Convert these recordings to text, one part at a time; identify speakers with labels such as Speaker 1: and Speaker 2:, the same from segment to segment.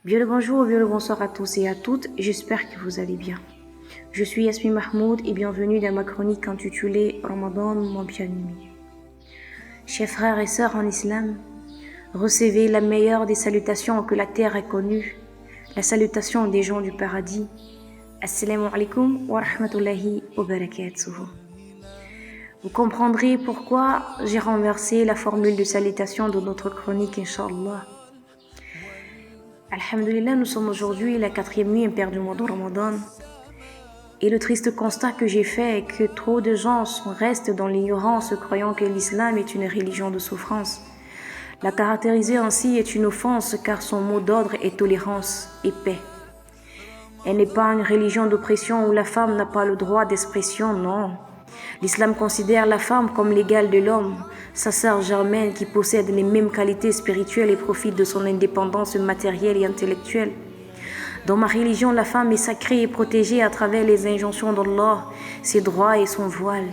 Speaker 1: Bien le bonjour, bien le bonsoir à tous et à toutes, j'espère que vous allez bien. Je suis Yasmine Mahmoud et bienvenue dans ma chronique intitulée Ramadan, mon bien-aimé. Chers frères et sœurs en islam, recevez la meilleure des salutations que la terre ait connue, la salutation des gens du paradis. Assalamu alaikum wa rahmatullahi wa barakatuh. Vous comprendrez pourquoi j'ai renversé la formule de salutation de notre chronique, Inch'Allah. Alhamdulillah, nous sommes aujourd'hui la 4e nuit impaire du mois de Ramadan. Et le triste constat que j'ai fait est que trop de gens restent dans l'ignorance, croyant que l'islam est une religion de souffrance. La caractériser ainsi est une offense car son mot d'ordre est tolérance et paix. Elle n'est pas une religion d'oppression où la femme n'a pas le droit d'expression, non. L'islam considère la femme comme l'égale de l'homme, sa sœur germaine qui possède les mêmes qualités spirituelles et profite de son indépendance matérielle et intellectuelle. Dans ma religion, la femme est sacrée et protégée à travers les injonctions d'Allah, ses droits et son voile.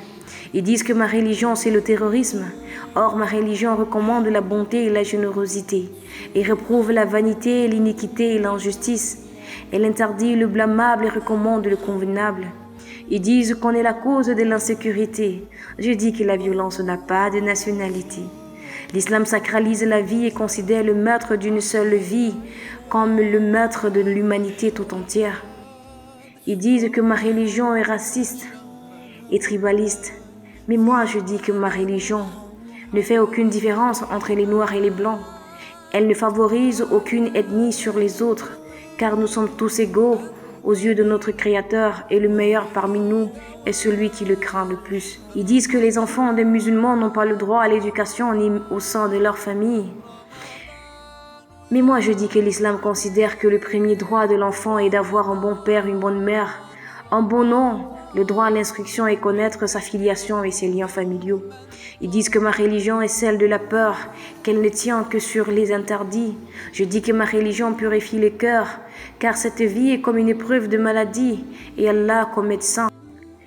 Speaker 1: Ils disent que ma religion c'est le terrorisme. Or, ma religion recommande la bonté et la générosité et réprouve la vanité, l'iniquité et l'injustice. Elle interdit le blâmable et recommande le convenable. Ils disent qu'on est la cause de l'insécurité. Je dis que la violence n'a pas de nationalité. L'islam sacralise la vie et considère le meurtre d'une seule vie comme le meurtre de l'humanité tout entière. Ils disent que ma religion est raciste et tribaliste. Mais moi, je dis que ma religion ne fait aucune différence entre les noirs et les blancs. Elle ne favorise aucune ethnie sur les autres, car nous sommes tous égaux aux yeux de notre Créateur et le meilleur parmi nous est celui qui le craint le plus. Ils disent que les enfants des musulmans n'ont pas le droit à l'éducation ni au sein de leur famille. Mais moi je dis que l'islam considère que le premier droit de l'enfant est d'avoir un bon père, une bonne mère, un bon nom, le droit à l'instruction et connaître sa filiation et ses liens familiaux. Ils disent que ma religion est celle de la peur, qu'elle ne tient que sur les interdits. Je dis que ma religion purifie le cœur, car cette vie est comme une épreuve de maladie, et Allah comme médecin,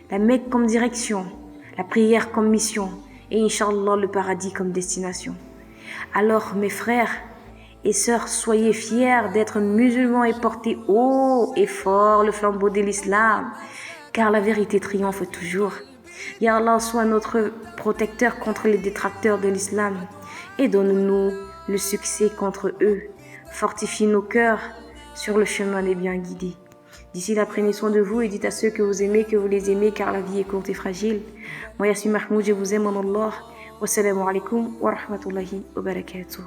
Speaker 1: la Mecque comme direction, la prière comme mission, et Inch'Allah le paradis comme destination. Alors mes frères et sœurs, soyez fiers d'être musulmans et portez haut et fort le flambeau de l'islam, car la vérité triomphe toujours. Ya Allah soit notre protecteur contre les détracteurs de l'islam et donne-nous le succès contre eux. Fortifie nos cœurs sur le chemin des bien guidés. D'ici là, prenez soin de vous et dites à ceux que vous aimez que vous les aimez, car la vie est courte et fragile. Moi, Yasmine Mahmoud, je vous aime en Allah. Wassalamu alaikum wa rahmatullahi wa barakatuh.